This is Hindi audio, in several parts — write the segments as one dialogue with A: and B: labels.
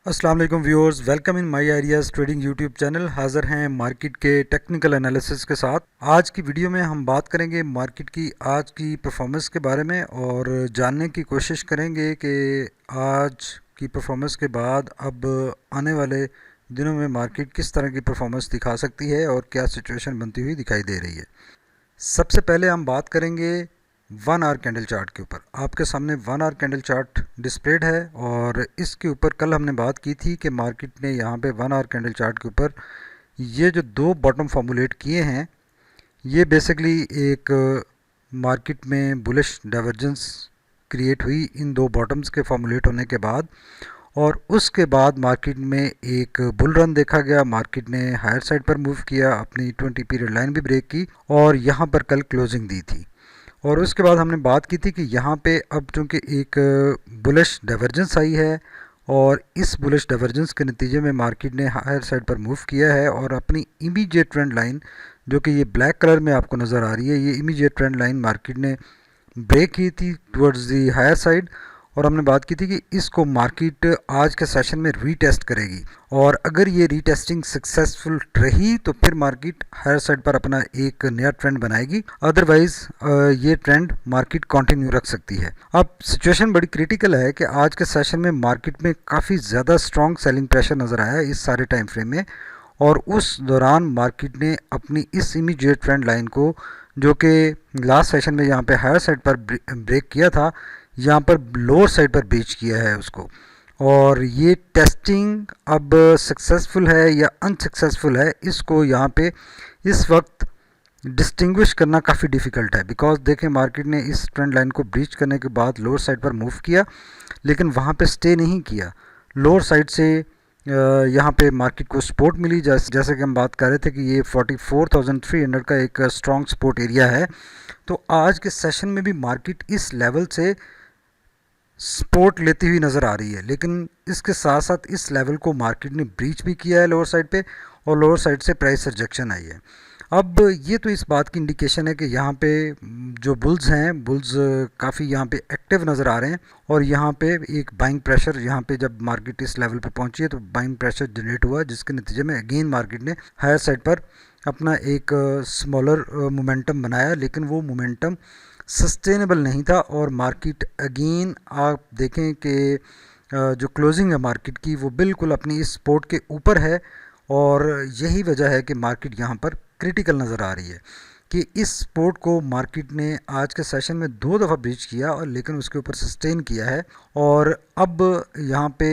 A: अस्सलाम वालेकुम viewers, welcome in my ideas trading YouTube channel. हाज़िर हैं मार्केट के टेक्निकल एनालिसिस के साथ। आज की वीडियो में हम बात करेंगे मार्केट की आज की परफॉर्मेंस के बारे में और जानने की कोशिश करेंगे कि आज की परफॉर्मेंस के बाद अब आने वाले दिनों में मार्केट किस तरह की परफॉर्मेंस दिखा सकती है और क्या सिचुएशन बनती हुई दिखाई दे रही है। सबसे पहले हम बात करेंगे 1 आवर कैंडल चार्ट के ऊपर। आपके सामने 1 आवर कैंडल चार्ट डिस्प्लेड है और इसके ऊपर कल हमने बात की थी कि मार्केट ने यहाँ पे 1 आवर कैंडल चार्ट के ऊपर ये जो दो बॉटम फॉर्मुलेट किए हैं, ये बेसिकली एक मार्केट में बुलिश डाइवर्जेंस क्रिएट हुई इन दो बॉटम्स के फॉर्मुलेट होने के बाद, और उसके बाद मार्केट में एक बुल रन देखा गया। मार्केट ने हायर साइड पर मूव किया, अपनी 20 पीरियड लाइन भी ब्रेक की और यहाँ पर कल क्लोजिंग दी थी। और उसके बाद हमने बात की थी कि यहाँ पे अब चूँकि एक बुलिश डाइवर्जेंस आई है और इस बुलिश डाइवर्जेंस के नतीजे में मार्केट ने हायर साइड पर मूव किया है और अपनी इमीडिएट ट्रेंड लाइन, जो कि ये ब्लैक कलर में आपको नज़र आ रही है, ये इमीडिएट ट्रेंड लाइन मार्केट ने ब्रेक की थी टुवर्ड्स दी हायर साइड। और हमने बात की थी कि इसको मार्केट आज के सेशन में रीटेस्ट करेगी और अगर ये रीटेस्टिंग सक्सेसफुल रही तो फिर मार्केट हायर साइड पर अपना एक नया ट्रेंड बनाएगी, अदरवाइज ये ट्रेंड मार्केट कंटिन्यू रख सकती है। अब सिचुएशन बड़ी क्रिटिकल है कि आज के सेशन में मार्केट में काफ़ी ज़्यादा स्ट्रॉन्ग सेलिंग प्रेशर नज़र आया इस सारे टाइम फ्रेम में, और उस दौरान मार्केट ने अपनी इस इमीडिएट ट्रेंड लाइन को, जो कि लास्ट सेशन में यहाँ पे हायर साइड पर ब्रेक किया था, यहाँ पर लोअर साइड पर ब्रीच किया है उसको। और ये टेस्टिंग अब सक्सेसफुल है या अनसक्सेसफुल है, इसको यहाँ पे इस वक्त डिस्टिंग्विश करना काफ़ी डिफ़िकल्ट है। बिकॉज देखें, मार्केट ने इस ट्रेंड लाइन को ब्रीच करने के बाद लोअर साइड पर मूव किया, लेकिन वहाँ पे स्टे नहीं किया। लोअर साइड से यहाँ पे मार्केट को सपोर्ट मिली, जैसे कि हम बात कर रहे थे कि ये 44,300 का एक स्ट्रॉन्ग सपोर्ट एरिया है। तो आज के सेशन में भी मार्केट इस लेवल से सपोर्ट लेती हुई नज़र आ रही है, लेकिन इसके साथ साथ इस लेवल को मार्केट ने ब्रीच भी किया है लोअर साइड पे और लोअर साइड से प्राइस रिजेक्शन आई है। अब ये तो इस बात की इंडिकेशन है कि यहाँ पे जो बुल्स हैं, बुल्स काफ़ी यहाँ पे एक्टिव नज़र आ रहे हैं और यहाँ पे एक बाइंग प्रेशर, यहाँ पे जब मार्केट इस लेवल पे पहुँची है तो बाइंग प्रेशर जनरेट हुआ, जिसके नतीजे में अगेन मार्केट ने हायर साइड पर अपना एक स्मॉलर मोमेंटम बनाया, लेकिन वो मोमेंटम सस्टेनेबल नहीं था और मार्केट अगेन आप देखें कि जो क्लोजिंग है मार्केट की वो बिल्कुल अपनी इस सपोर्ट के ऊपर है। और यही वजह है कि मार्केट यहाँ पर क्रिटिकल नज़र आ रही है कि इस सपोर्ट को मार्केट ने आज के सेशन में 2 दफ़ा ब्रीच किया और लेकिन उसके ऊपर सस्टेन किया है। और अब यहाँ पे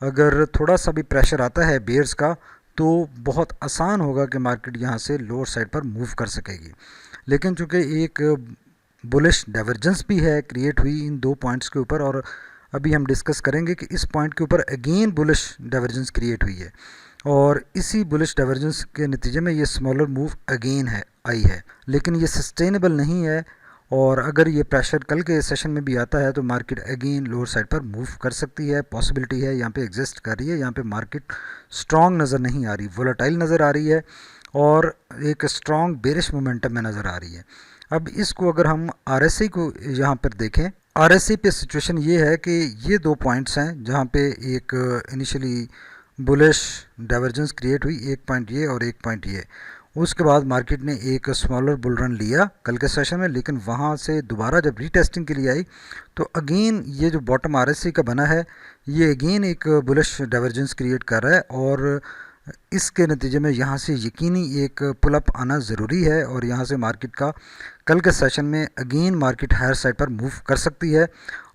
A: अगर थोड़ा सा भी प्रेशर आता है बेयर्स का तो बहुत आसान होगा कि मार्केट यहाँ से लोअर साइड पर मूव कर सकेगी। लेकिन चूँकि एक बुलिश डाइवर्जेंस भी है क्रिएट हुई इन दो पॉइंट्स के ऊपर, और अभी हम डिस्कस करेंगे कि इस पॉइंट के ऊपर अगेन बुलिश डाइवर्जेंस क्रिएट हुई है और इसी बुलिश डाइवर्जेंस के नतीजे में ये स्मॉलर मूव अगेन है आई है, लेकिन ये सस्टेनेबल नहीं है। और अगर ये प्रेशर कल के सेशन में भी आता है तो मार्केट अगेन लोअर साइड पर मूव कर सकती है, पॉसिबिलिटी है, यहाँ पे एग्जिस्ट कर रही है। यहाँ पे मार्केट स्ट्रॉन्ग नज़र नहीं आ रही, वोलेटाइल नज़र आ रही है और एक स्ट्रॉन्ग बेरिश मोमेंटम में नज़र आ रही है। अब इसको अगर हम RSI को यहाँ पर देखें, RSI पे सिचुएशन ये है कि ये 2 पॉइंट्स हैं जहाँ पे एक इनिशियली बुलिश डाइवर्जेंस क्रिएट हुई, एक पॉइंट ये और एक पॉइंट ये। उसके बाद मार्केट ने एक स्मॉलर बुल रन लिया कल के सेशन में, लेकिन वहाँ से दोबारा जब रीटेस्टिंग के लिए आई तो अगेन ये जो बॉटम RSI का बना है ये अगेन एक बुलिश डाइवर्जेंस क्रिएट कर रहा है और इसके नतीजे में यहाँ से यकीनी एक पुल अप आना ज़रूरी है और यहाँ से मार्केट का कल के सेशन में अगेन मार्केट हायर साइड पर मूव कर सकती है।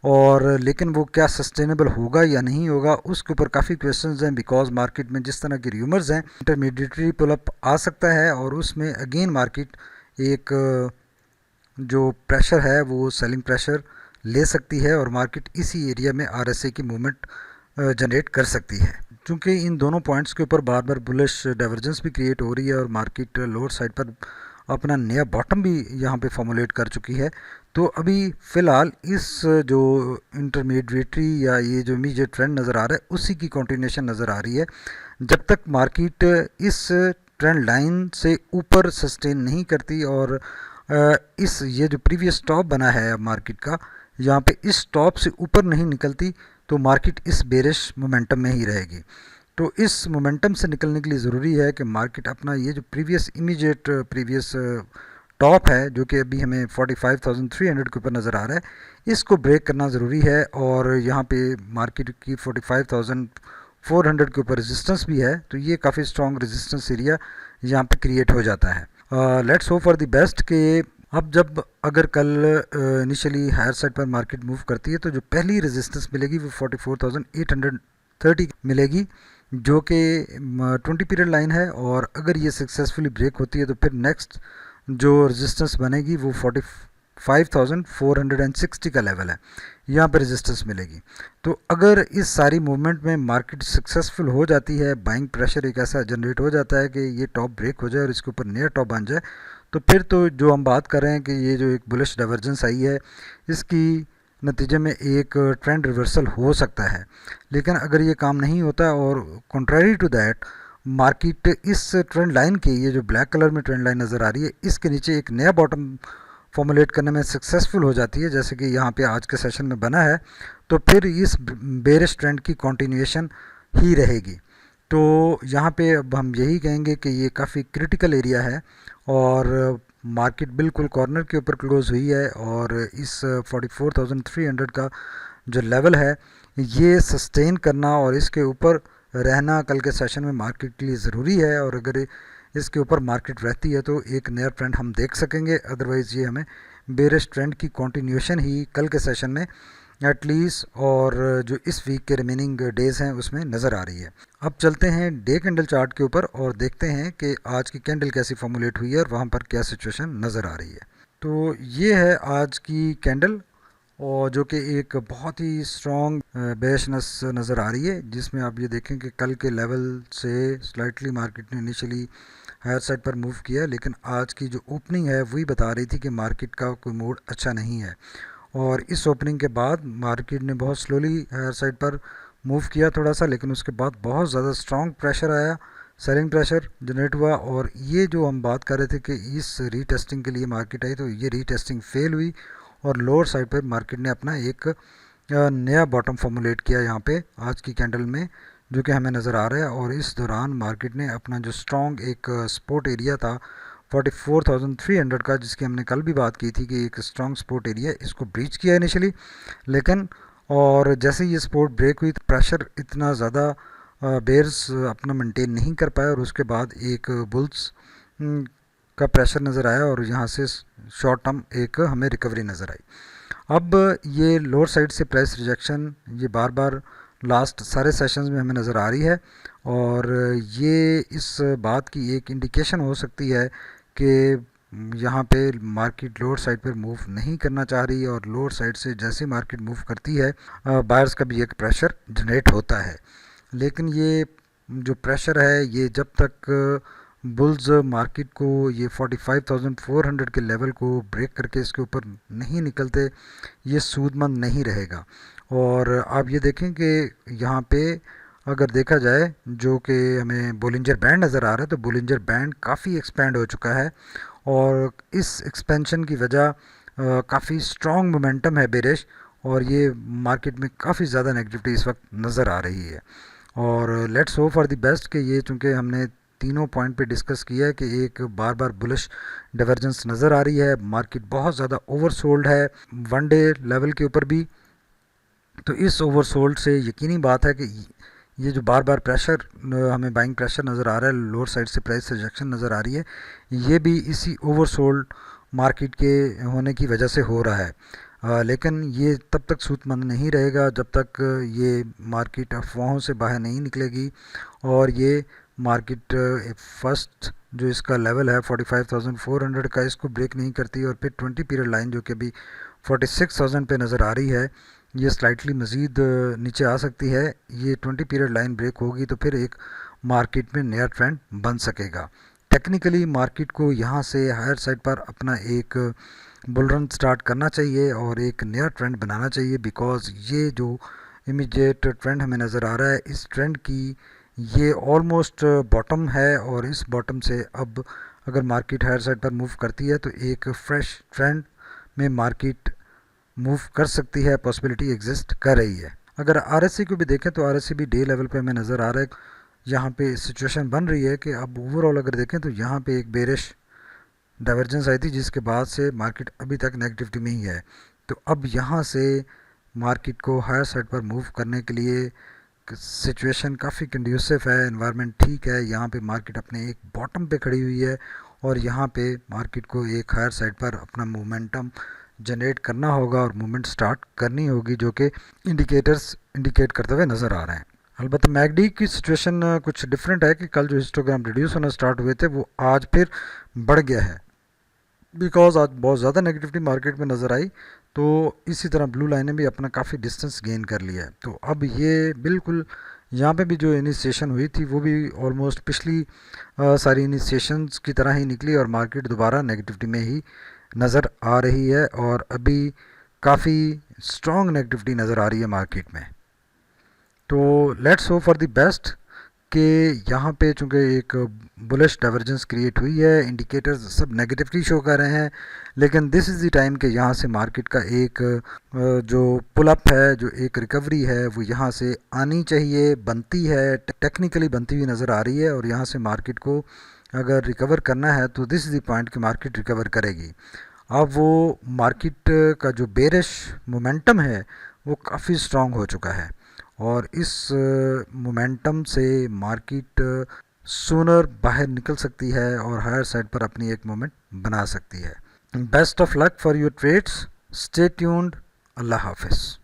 A: और लेकिन वो क्या सस्टेनेबल होगा या नहीं होगा उसके ऊपर काफ़ी क्वेश्चंस हैं, बिकॉज मार्केट में जिस तरह की र्यूमर्स हैं इंटरमीडिएटरी पुल अप आ सकता है और उसमें अगेन मार्केट एक जो प्रेशर है वो सेलिंग प्रेशर ले सकती है और मार्केट इसी एरिया में RSI की मूवमेंट जनरेट कर सकती है। चूँकि इन दोनों पॉइंट्स के ऊपर बार बार बुलिश डाइवर्जेंस भी क्रिएट हो रही है और मार्केट लोअर साइड पर अपना नया बॉटम भी यहाँ पे फॉर्मुलेट कर चुकी है, तो अभी फ़िलहाल इस जो इंटरमीडिएटरी या ये जो इमीडिएट ट्रेंड नज़र आ रहा है उसी की कंटिन्यूएशन नज़र आ रही है। जब तक मार्केट इस ट्रेंड लाइन से ऊपर सस्टेन नहीं करती और ये जो प्रीवियस टॉप बना है मार्केट का यहाँ पे इस टॉप से ऊपर नहीं निकलती तो मार्केट इस बेरिश मोमेंटम में ही रहेगी। तो इस मोमेंटम से निकलने के लिए ज़रूरी है कि मार्केट अपना ये जो प्रीवियस टॉप है, जो कि अभी हमें 45,300 के ऊपर नज़र आ रहा है, इसको ब्रेक करना ज़रूरी है। और यहाँ पे मार्केट की 45,400 के ऊपर रेजिस्टेंस भी है, तो ये काफ़ी स्ट्रॉन्ग रेजिस्टेंस एरिया यहाँ पे क्रिएट हो जाता है। Let's hope for the best कि अब जब अगर कल इनिशियली हायर साइड पर मार्केट मूव करती है तो जो पहली रेजिस्टेंस मिलेगी वो 44,830 मिलेगी, जो कि 20 पीरियड लाइन है। और अगर ये सक्सेसफुली ब्रेक होती है तो फिर नेक्स्ट जो रेजिस्टेंस बनेगी वो 45,460 का लेवल है, यहाँ पर रेजिस्टेंस मिलेगी। तो अगर इस सारी मूवमेंट में मार्केट सक्सेसफुल हो जाती है, बाइंग प्रेशर एक ऐसा जनरेट हो जाता है कि ये टॉप ब्रेक हो जाए और इसके ऊपर नया टॉप बन जाए, तो फिर तो जो हम बात कर रहे हैं कि ये जो एक बुलिश डाइवर्जेंस आई है, इसकी नतीजे में एक ट्रेंड रिवर्सल हो सकता है। लेकिन अगर ये काम नहीं होता और कॉन्ट्रेरी टू दैट मार्केट इस ट्रेंड लाइन के, ये जो ब्लैक कलर में ट्रेंड लाइन नज़र आ रही है, इसके नीचे एक नया बॉटम फॉर्मुलेट करने में सक्सेसफुल हो जाती है, जैसे कि यहाँ पे आज के सेशन में बना है, तो फिर इस बेरिश ट्रेंड की कंटिन्यूएशन ही रहेगी। तो यहाँ पे अब हम यही कहेंगे कि ये काफ़ी क्रिटिकल एरिया है और मार्केट बिल्कुल कॉर्नर के ऊपर क्लोज हुई है और इस 44,300 का जो लेवल है ये सस्टेन करना और इसके ऊपर रहना कल के सेशन में मार्केट के लिए ज़रूरी है। और अगर इसके ऊपर मार्केट रहती है तो एक नया ट्रेंड हम देख सकेंगे, अदरवाइज़ ये हमें बेरिश ट्रेंड की कंटिन्यूएशन ही कल के सेशन में एटलीस्ट और जो इस वीक के रिमेनिंग डेज़ हैं उसमें नज़र आ रही है। अब चलते हैं डे कैंडल चार्ट के ऊपर और देखते हैं कि आज की कैंडल कैसी फॉर्मुलेट हुई है और वहाँ पर क्या सिचुएशन नज़र आ रही है। तो ये है आज की कैंडल, और जो कि एक बहुत ही स्ट्रॉन्ग बेयरनेस नज़र आ रही है, जिसमें आप ये देखें कि कल के लेवल से स्लाइटली मार्केट ने इनिशियली हायर साइड पर मूव किया, लेकिन आज की जो ओपनिंग है वही बता रही थी कि मार्केट का कोई मूड अच्छा नहीं है। और इस ओपनिंग के बाद मार्केट ने बहुत स्लोली हायर साइड पर मूव किया थोड़ा सा, लेकिन उसके बाद बहुत ज़्यादा स्ट्रॉन्ग प्रेशर आया, सेलिंग प्रेशर जनरेट हुआ। और ये जो हम बात कर रहे थे कि इस रीटेस्टिंग के लिए मार्केट आई, तो ये रीटेस्टिंग फेल हुई और लोअर साइड पर मार्केट ने अपना एक नया बॉटम फॉर्मुलेट किया यहाँ पे आज की कैंडल में, जो कि हमें नज़र आ रहा है। और इस दौरान मार्केट ने अपना जो स्ट्रॉन्ग एक सपोर्ट एरिया था 44,300 का, जिसकी हमने कल भी बात की थी कि एक स्ट्रॉन्ग सपोर्ट एरिया, इसको ब्रीच किया इनिशियली, लेकिन और जैसे ये सपोर्ट ब्रेक हुई तो प्रेशर इतना ज़्यादा बेयर्स अपना मेंटेन नहीं कर पाया और उसके बाद एक बुल्स का प्रेशर नज़र आया और यहाँ से शॉर्ट टर्म एक हमें रिकवरी नज़र आई। अब ये लोअर साइड से प्राइस रिजेक्शन ये बार बार लास्ट सारे सेशंस में हमें नज़र आ रही है और ये इस बात की एक इंडिकेशन हो सकती है कि यहाँ पे मार्केट लोअर साइड पर मूव नहीं करना चाह रही है और लोअर साइड से जैसे मार्केट मूव करती है बायर्स का भी एक प्रेशर जनरेट होता है। लेकिन ये जो प्रेशर है ये जब तक बुल्स मार्केट को ये 45,400 के लेवल को ब्रेक करके इसके ऊपर नहीं निकलते, ये सूदमंद नहीं रहेगा। और आप ये देखें कि यहाँ पे अगर देखा जाए जो कि हमें बोलिंजर बैंड नज़र आ रहा है, तो बोलिंजर बैंड काफ़ी एक्सपेंड हो चुका है और इस एक्सपेंशन की वजह काफ़ी स्ट्रॉन्ग मोमेंटम है बेरिश, और ये मार्केट में काफ़ी ज़्यादा नेगेटिविटी इस वक्त नज़र आ रही है। और let's hope for the best कि ये चूँकि हमने तीनों पॉइंट पे डिस्कस किया है कि एक बार बार बुलिश डाइवर्जेंस नज़र आ रही है, मार्केट बहुत ज़्यादा ओवरसोल्ड है वन डे लेवल के ऊपर भी, तो इस ओवरसोल्ड से यकीनी बात है कि ये जो बार बार प्रेशर हमें बाइंग प्रेशर नज़र आ रहा है, लोअर साइड से प्राइस रिजेक्शन नज़र आ रही है, ये भी इसी ओवरसोल्ड मार्केट के होने की वजह से हो रहा है। लेकिन ये तब तक सूतमंद नहीं रहेगा जब तक ये मार्केट अफवाहों से बाहर नहीं निकलेगी और ये मार्केट फर्स्ट जो इसका लेवल है 45,400 का, इसको ब्रेक नहीं करती और फिर 20 पीरियड लाइन जो कि अभी 46,000 पे नज़र आ रही है, ये स्लाइटली मज़ीद नीचे आ सकती है। ये 20 पीरियड लाइन ब्रेक होगी तो फिर एक मार्केट में नया ट्रेंड बन सकेगा। टेक्निकली मार्केट को यहाँ से हायर साइड पर अपना एक बुल रन स्टार्ट करना चाहिए और एक नया ट्रेंड बनाना चाहिए, बिकॉज़ ये जो इमीडिएट ट्रेंड हमें नज़र आ रहा है, इस ट्रेंड की ये ऑलमोस्ट बॉटम है और इस बॉटम से अब अगर मार्केट हायर साइड पर मूव करती है तो एक फ्रेश ट्रेंड में मार्केट मूव कर सकती है, पॉसिबिलिटी एग्जिस्ट कर रही है। अगर आरएससी को भी देखें तो आरएससी भी डे लेवल पे हमें नज़र आ रहा है, यहाँ पे सिचुएशन बन रही है कि अब ओवरऑल अगर देखें तो यहाँ पे एक बेरिश डाइवर्जेंस आई थी, जिसके बाद से मार्केट अभी तक नेगेटिविटी में ही है। तो अब यहाँ से मार्केट को हायर साइड पर मूव करने के लिए सिचुएशन काफ़ी कंड्यूसिव है, एनवायरनमेंट ठीक है। यहाँ पे मार्केट अपने एक बॉटम पे खड़ी हुई है और यहाँ पे मार्केट को एक हायर साइड पर अपना मोमेंटम जनरेट करना होगा और मूवमेंट स्टार्ट करनी होगी, जो कि इंडिकेटर्स इंडिकेट करते हुए नज़र आ रहे हैं। अलबत्ता मैगडी की सिचुएशन कुछ डिफरेंट है कि कल जो हिस्टोग्राम रिड्यूस होना स्टार्ट हुए थे वो आज फिर बढ़ गया है, बिकॉज आज बहुत ज़्यादा नेगेटिविटी मार्केट में नज़र आई। तो इसी तरह ब्लू लाइन ने भी अपना काफ़ी डिस्टेंस गेन कर लिया है। तो अब ये बिल्कुल यहाँ पे भी जो इनिशिएशन हुई थी वो भी ऑलमोस्ट पिछली सारी इनिशिएशंस की तरह ही निकली और मार्केट दोबारा नेगेटिविटी में ही नज़र आ रही है और अभी काफ़ी स्ट्रॉन्ग नेगेटिविटी नज़र आ रही है मार्केट में। तो let's hope for the best कि यहाँ पे चूँकि एक बुलिश डाइवर्जेंस क्रिएट हुई है, इंडिकेटर्स सब नेगेटिविटी शो कर रहे हैं, लेकिन दिस इज़ द टाइम कि यहाँ से मार्केट का एक जो पुल अप है, जो एक रिकवरी है वो यहाँ से आनी चाहिए, बनती है, टेक्निकली बनती हुई नज़र आ रही है। और यहाँ से मार्केट को अगर रिकवर करना है तो दिस इज़ द पॉइंट कि मार्केट रिकवर करेगी। अब वो मार्केट का जो बेरिश मोमेंटम है वो काफ़ी स्ट्रॉन्ग हो चुका है और इस मोमेंटम से मार्केट सूनर बाहर निकल सकती है और हायर साइड पर अपनी एक मोमेंट बना सकती है। Best of luck for your trades, stay tuned, अल्लाह हाफिज़।